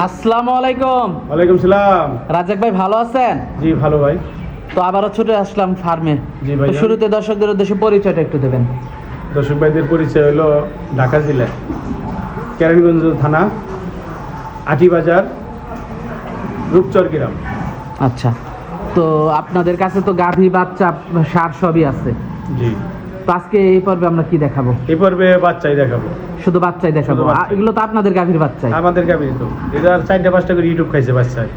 আসসালামু আলাইকুম। ওয়ালাইকুম সালাম। রাজাক ভাই ভালো আছেন? জি ভালো ভাই। তো আবারও ছুটে আসলাম ফার্মে। জি ভাই। শুরুতে দর্শকদের উদ্দেশ্যে পরিচয়টা একটু দেবেন। দর্শক ভাইদের পরিচয় হলো ঢাকা জেলা কেরানীগঞ্জ থানা আটিবাজার রূপচর গ্রাম। আচ্ছা, তো আপনাদের কাছে তো গাভী বাচ্চা সার সবই আছে। জি। তো আজকে এই পর্বে আমরা কি দেখাবো? এই পর্বে বাচ্চাই দেখাবো। শুধু বাচ্চাই দেখাবো? শুধু বাচ্চাই। এগুলো তো আপনাদের গাভীর বাচ্চাই? আমাদের গাভী তো এদের 4-5টা করে ইউটিউব খাইছে বাচ্চায়।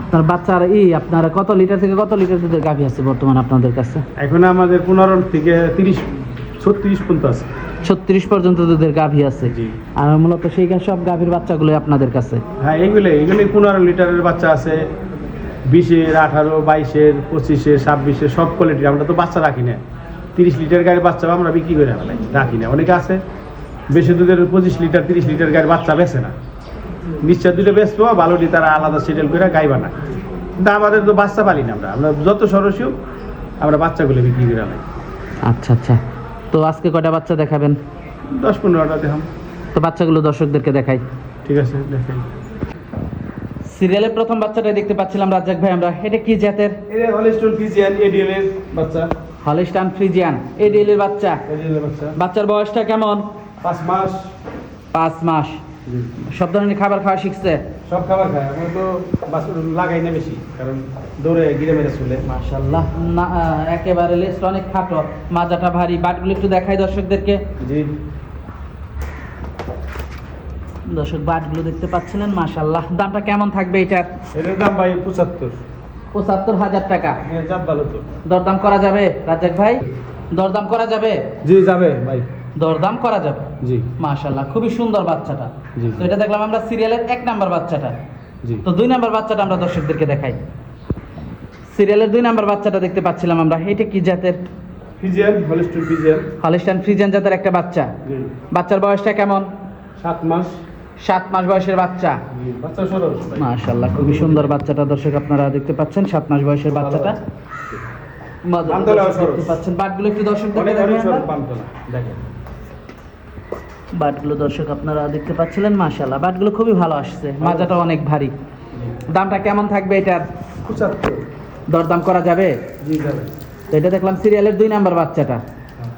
আপনার বাচ্চার আপনার কত লিটার থেকে কত লিটার দুধের গাভী আছে বর্তমান আপনাদের কাছে? এখন আমাদের 15 থেকে 30-36 পর্যন্ত আছে। 36 পর্যন্ত দুধের গাভী আছে। জি। আর মূলত সেই সব গাভীর বাচ্চাগুলো আপনাদের কাছে? হ্যাঁ, এগুলি 15 লিটারের বাচ্চা আছে, 20-এর, 18, 22-এর, 25-এর, 26-এর সব কোয়ালিটির। আমরা তো বাচ্চা রাখি না। 30 লিটার গাড়ির বাচ্চাও আমরা বিক্রি করে ফেলাই, রাখি না। অনেকে আছে বেশি দুধের 25 লিটার 30 লিটার গাড়ির বাচ্চা বেছে না, নিশ্চয় দুটো বেচবো, ভালোটি তারা আলাদা সেটেল করে গাই বানায়। কিন্তু আমাদের তো বাচ্চা পালি না, আমরা যত সরসীয় আমরা বাচ্চাগুলো বিক্রি করে ফেলাই। আচ্ছা আচ্ছা, তো আজকে কয়টা বাচ্চা দেখাবেন? 10-15টা দেখাম। তো বাচ্চাগুলো দর্শকদেরকে দেখাই। ঠিক আছে, দেখাই। সিরিয়ালের প্রথম বাচ্চাটা দেখতে পাচ্ছিলাম রাজ্জাক ভাই আমরা, এটা কি জাতের? এটা হলিস্টন ফ্রিজিয়ান এডিএল এর বাচ্চা। হলিস্টান ফ্রিজিয়ান এডিএল এর বাচ্চা। এডিএল এর বাচ্চা। বাচ্চার বয়সটা কেমন? 5 মাস। 5 মাস। সব ধরনের খাবার খাওয়া শিখছে? সব খাবার খায়। আমরা তো বাছুর লাগাই না বেশি, কারণ দৌড়ে গিরে মেরে চলে। মাশাআল্লাহ, না একেবারে লেজটা অনেক খাটো, মাজাটা ভারী। বাটগুলো একটু দেখাই দর্শকদেরকে। জি। দর্শক বাটগুলো দেখতে পাচ্ছিলেন, মাশাআল্লাহ। দামটা কেমন থাকবে এটার? এটার দাম ভাই 75। 75,000 টাকা। হ্যাঁ, জাত ভালো তো। দরদাম করা যাবে রাজ্জাক ভাই? দরদাম করা যাবে? জি যাবে ভাই। দরদাম করা যাবে। জি। মাশাআল্লাহ, খুবই সুন্দর বাচ্চাটা। জি। তো এটা দেখলাম আমরা সিরিয়ালের 1 নাম্বার বাচ্চাটা। জি। তো 2 নাম্বার বাচ্চাটা আমরা দর্শকদেরকে দেখাই। সিরিয়ালের 2 নাম্বার বাচ্চাটা দেখতে পাচ্ছিলাম আমরা, এটা কি জাতের? Friesian, হলিস্টন Friesian. হলিস্টাইন ফ্রিজিয়ান জাতের একটা বাচ্চা। জি। বাচ্চার বয়সটা কেমন? 7 মাস। 7 মাস বয়সের বাচ্চা। জি। বাচ্চা সরস ভাই। মাশাআল্লাহ, খুবই সুন্দর বাচ্চাটা দর্শক আপনারা দেখতে পাচ্ছেন, 7 মাস বয়সের বাচ্চাটা। বান্দলা সরস। দেখতে পাচ্ছেন বাটগুলো একটু দর্শকদেরকে অনেক দেখাই অনেক আমরা। সরস বান্দলা। দেখেন। বাটগুলো দর্শক আপনারা দেখতে পাচ্ছিলেন, মাশাআল্লাহ বাটগুলো খুবই ভালো আসছে, মাজাটা অনেক ভারী। দামটা কেমন থাকবে এটার? 75। দরদাম করা যাবে? জি যাবে। তো এটা দেখলাম সিরিয়ালের 2 নাম্বার বাচ্চাটা।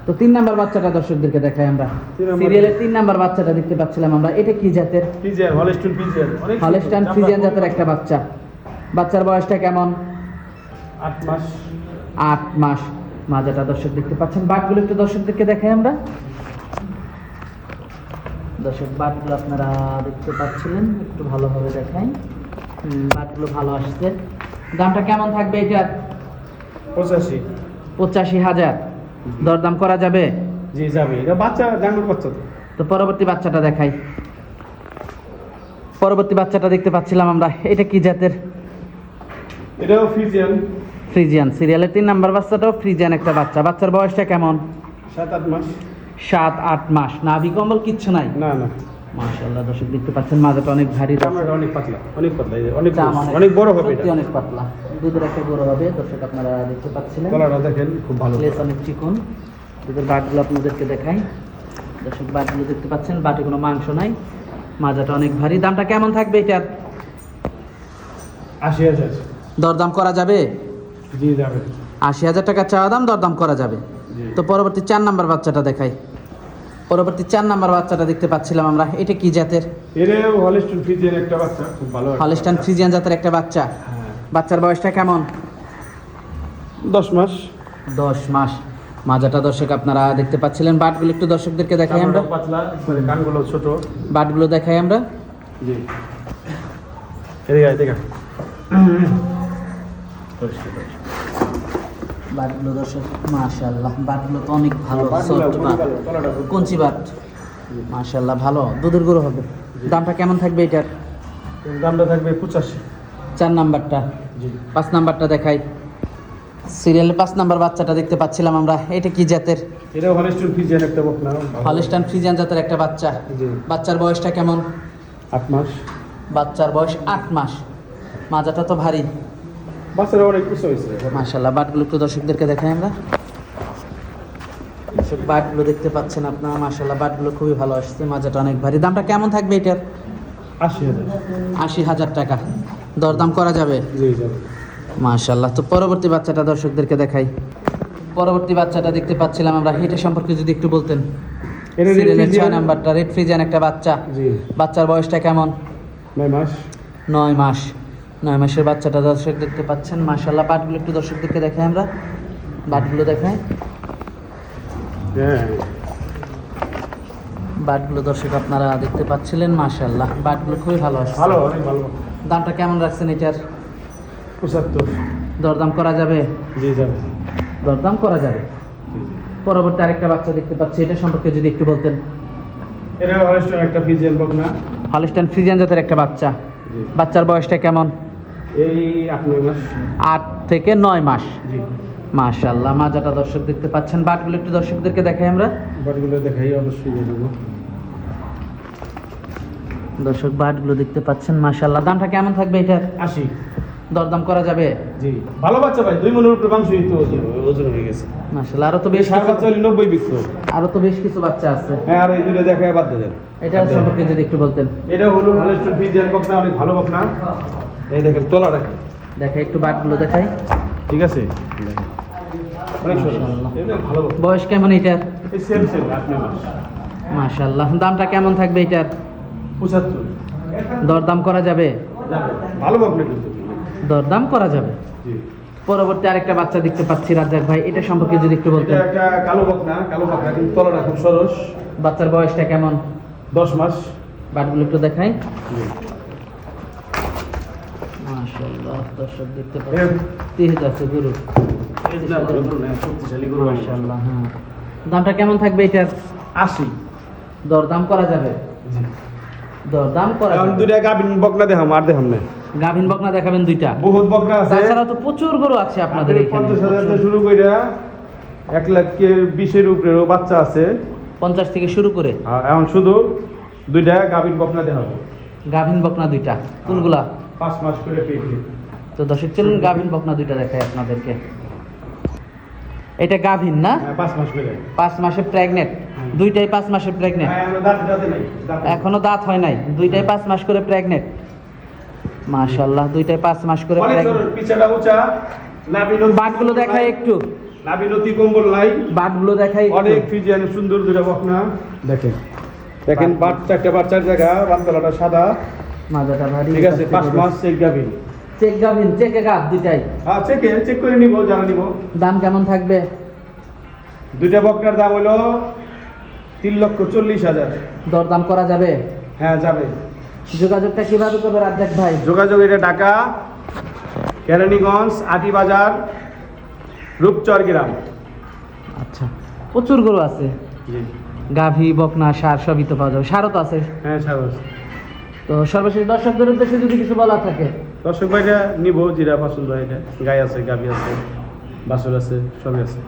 তো 3 নাম্বার বাচ্চাটা দর্শকদেরকে দেখাই আমরা। 3 নাম্বার। সিরিয়ালের 3 নাম্বার বাচ্চাটা দেখতে পাচ্ছিলাম আমরা, এটা কি জাতের? Friesian, হলিস্টন Friesian. অনেক সুন্দর। হলিস্টাইন ফ্রিজিয়ান জাতের একটা বাচ্চা। বাচ্চার বয়সটা কেমন? 8 মাস। 8 মাস। মাজাটা দর্শক দেখতে পাচ্ছেন। বাটগুলো একটু দর্শকদেরকে দেখাই আমরা। দর্শক বাটগুলো আপনারা দেখতে পাচ্ছিলেন, একটু ভালোভাবে দেখাই। বাটগুলো ভালো আসছে। দামটা কেমন থাকবে এটার? 85। 85,000। দরদাম করা যাবে? জি যাবে। এটা বাচ্চা ডাঙ্গর বাচ্চা তো। তো পরবর্তী বাচ্চাটা দেখাই। পরবর্তী বাচ্চাটা দেখতে পাচ্ছিলাম আমরা, এটা কি জাতের? এটাও ফ্রিজিয়ান। ফ্রিজিয়ান। সিরিয়ালের 3 নাম্বার বাচ্চাটাও ফ্রিজিয়ান একটা বাচ্চা। বাচ্চার বয়সটা কেমন? 7-8 মাস। 7-8 মাস। নাভি কম্বল কিচ্ছু নাই? না না। মাশাআল্লাহ, দর্শক দেখতে পাচ্ছেন মাজাটা অনেক ভারী। চামড়াটা অনেক পাতলা, অনেক পাতলা। এই যে অনেক দাম অনেক বড় হবে সত্যি এটা। অনেক পাতলা। দুধের একটা বড় হবে দর্শক আপনারা দেখতে পাচ্ছিলেন। তলাটা দেখেন খুব ভালো। লেজ অনেক চিকন। দুধের বাটগুলো আপনাদেরকে দেখাই। দর্শক বাটগুলো দেখতে পাচ্ছেন, বাটে কোনো মাংস নাই, মাজাটা অনেক ভারী। দামটা কেমন থাকবে এটার? 80,000। দরদাম করা যাবে? জি যাবে। 80,000 টাকা চাওয়া দাম, দরদাম করা যাবে। জি। তো পরবর্তী 4 নাম্বার বাচ্চাটা দেখাই। পরবর্তী 4 নাম্বার বাচ্চাটা দেখতে পাচ্ছিলাম আমরা, এটা কি জাতের? এটাও হলিস্টন ফ্রিজিয়ান একটা বাচ্চা, খুব ভালো। হলিস্টাইন ফ্রিজিয়ান জাতের একটা বাচ্চা। হ্যাঁ। বাচ্চার বয়সটা কেমন? 10 মাস। 10 মাস। মাজাটা দর্শক আপনারা দেখতে পাচ্ছিলেন। বাটগুলো একটু দর্শকদেরকে দেখাই আমরা। চামড়াটা পাতলা, মানে কানগুলো ছোট। বাটগুলো দেখাই আমরা। জি। এদিকে আয়, এদিকে আয়। বাটগুলো দর্শক মাশাআল্লাহ, বাটগুলো তো অনেক ভালো, বাটগুলো সফট বাট, ভালো, তলাটা খুব কঞ্চি বাট। মাশাআল্লাহ ভালো, দুধের গরু হবে। দামটা কেমন থাকবে এটার? দামটা থাকবে 85। 4 নাম্বারটা। জি। 5 নাম্বারটা দেখাই। সিরিয়ালে 5 নাম্বার বাচ্চাটা দেখতে পাচ্ছিলাম আমরা, এটা কি জাতের? এটাও হলিস্টন ফ্রিজিয়ান একটা বকনা। হলিস্টাইন ফ্রিজিয়ান জাতের একটা বাচ্চা। জি। বাচ্চার বয়সটা কেমন? 8 মাস। বাচ্চার বয়স 8 মাস। মাজাটা তো ভারী। বাচ্চারা অনেক কিছু হয়েছে। মাশাআল্লাহ, বাটগুলো একটু দর্শকদেরকে দেখাই আমরা। দর্শক বাটগুলো দেখতে পাচ্ছেন আপনারা, মাশাআল্লাহ বাটগুলো খুবই ভালো আসছে, মাজাটা অনেক ভারী। দামটা কেমন থাকবে এটার? 80,000। 80,000 টাকা দরদাম করা যাবে। জি যাবে। মাশাআল্লাহ। তো পরবর্তী বাচ্চাটা দর্শকদেরকে দেখাই। পরবর্তী বাচ্চাটা দেখতে পাচ্ছিলাম আমরা, এটা সম্পর্কে যদি একটু বলতেন। এটা red সিরিয়ালের Friesian। 6 নাম্বারটা রেড ফ্রিজিয়ান একটা বাচ্চা। জি। বাচ্চার বয়সটা কেমন? 9 মাস। 9 মাস। 9 মাসের বাচ্চাটা দর্শক দেখতে পাচ্ছেন। মাশাআল্লাহ। বাটগুলো একটু দর্শকদেরকে দেখাই আমরা, বাটগুলো দেখাই। হ্যাঁ। বাটগুলো দর্শক আপনারা দেখতে পাচ্ছিলেন। মাশাআল্লাহ, বাটগুলো খুবই ভালো আসছে। ভালো, অনেক ভালো। দামটা কেমন রাখছেন এটার? 75। দরদাম করা যাবে? জি যাবে। দরদাম করা যাবে। জি, জি। পরবর্তী আরেকটা বাচ্চা দেখতে পাচ্ছি, এটা সম্পর্কে যদি একটু বলতেন। এটা হলস্টাইন একটা ফ্রিজিয়ান বকনা। হলস্টাইন ফ্রিজিয়ান জাতের একটা বাচ্চা। জি। বাচ্চার বয়সটা কেমন? এই 8-9 মাস। 8 থেকে 9 মাস। জি। মাশাআল্লাহ। মাজাটা দর্শক দেখতে পাচ্ছেন। বাটগুলো একটু দর্শকদেরকে দেখাই আমরা। বাটগুলো দেখাই, অবশ্যই দিয়ে দেবো। দর্শক বাটগুলো দেখতে পাচ্ছেন। মাশাআল্লাহ। দামটা কেমন থাকবে এটার? 80। দরদাম করা যাবে? জি। ভালো বাচ্চা ভাই, 2 মনের উপরে মাংসই তো ওজন হয়ে গেছে। মাশাআল্লাহ। আরো তো বেশ সার বাচ্চা হলে 90 বিক্রি। আরো তো বেশ কিছু বাচ্চা আছে। হ্যাঁ, আর এই দুটো দেখায় বাদ দেন। এটা সম্পর্কে যদি একটু বলতেন। এটা হলো হলস্টাইন ফ্রিজিয়ান বকনা, অনেক ভালো বকনা। এই দেখেন তলা দেখেন। দেখাই একটু বাটগুলো দেখাই। ঠিক আছে। অনেক সুন্দর। মাশাআল্লাহ। এটা ভালো বকনা। বয়স কেমন এটার? এই সেম 8-9 মাস। মাশাআল্লাহ। দামটা কেমন থাকবে এটার? 75। দরদাম করা যাবে? যাবে। ভালো বকনা কিন্তু। দরদাম করা যাবে। জি। পরবর্তী আরেকটা বাচ্চা দেখতে পাচ্ছি রাজ্জাক ভাই, এটা সম্পর্কে যদি একটু এটা বলতেন। একটা কালো বকনা কিন্তু তলাটা খুব সরস। বাচ্চার বয়সটা কেমন? 10 মাস। বাটগুলো একটু দেখাই। জি। মাশাআল্লাহ। দর্শক দেখতে এর পাচ্ছেন তেজ আছে গরু। শক্তিশালী গরু। মাশাআল্লাহ। হ্যাঁ। দামটা কেমন থাকবে এটার? 80। দরদাম করা যাবে? দরদাম করা এখন যাবে। দুইটা গাবিন বকনা দেখাম, আর দেখাম না। গাভিন বকনা দেখাবেন দুইটা? বহুত বকনা আছে। তাছাড়া তো প্রচুর গরু আছে আপনাদের এখানে। 50,000 থেকে শুরু করে 1,20,000 উপরেও বাচ্চা আছে। 50 থেকে শুরু করে আর এখন শুধু দুইটা গাবিন বকনা দেখাবো। গাভিন বকনা দুইটা। কোনগুলা? 5 মাস করে পেয়েছি। তো দর্শক চলুন গাভিন বকনা দুইটা দেখাই আপনাদেরকে। এটা গাভিন না? 5 মাস করে। 5 মাসে প্রেগনেন্ট। দুইটাই 5 মাসে প্রেগনেন্ট। হ্যাঁ, আমরা দাঁতে নাই। এখনো দাঁত হয় নাই। দুইটাই 5 মাস করে প্রেগনেন্ট। মাশাআল্লাহ। দুইটাই 5 মাস করে অনেক প্রেগনেন্ট। সরল, পিছাটা উঁচা। নাভিনতি বাটগুলো দেখাই একটু। নাভিনতি কম্বল নাই। বাটগুলো দেখাই একটু। অনেক ফ্রিজিয়ান সুন্দর দুইটা বকনা। দেখেন। দেখেন বাট চারটা বাচ্চার জায়গা, বানতলাটা সাদা। মাজাটা ভারী। ঠিক আছে, 5 মাস চেক গাবিন। চেক গাভিন, চেকে গাভ দুইটাই। হ্যাঁ, চেক করে নিব, জানা নিব। দাম কেমন থাকবে? দুইটা বকনার দাম হলো 3,40,000। দরদাম করা যাবে? হ্যাঁ, যাবে। যোগাযোগটা কিভাবে করবে রাজ্জাক ভাই? যোগাযোগ এটা ঢাকা কেরানীগঞ্জ আটিবাজার রূপচর গ্রাম। আচ্ছা। প্রচুর গরু আছে। জি। গাভী বকনা সার সবই তো পাওয়া যাবে। সারও তো আছে। হ্যাঁ, সারস। তো সর্বশেষ দর্শকদের উদ্দেশ্যে যদি কিছু বলা থাকে। দর্শক ভাইটা নিব, যেটা পছন্দ হয় এটা। গাই আছে, গাভী আছে, বাছুর আছে, সবই আছে।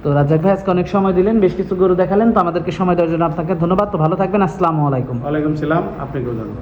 তো রাজ্জাক ভাই আজকে অনেক সময় দিলেন, বেশ কিছু গরু দেখালেন। তো আমাদেরকে সময় দেওয়ার জন্য আপনাকে ধন্যবাদ। তো ভালো থাকবেন। আসসালামু আলাইকুম। ওয়ালাইকুম সালাম। আপনাকেও জানাবো।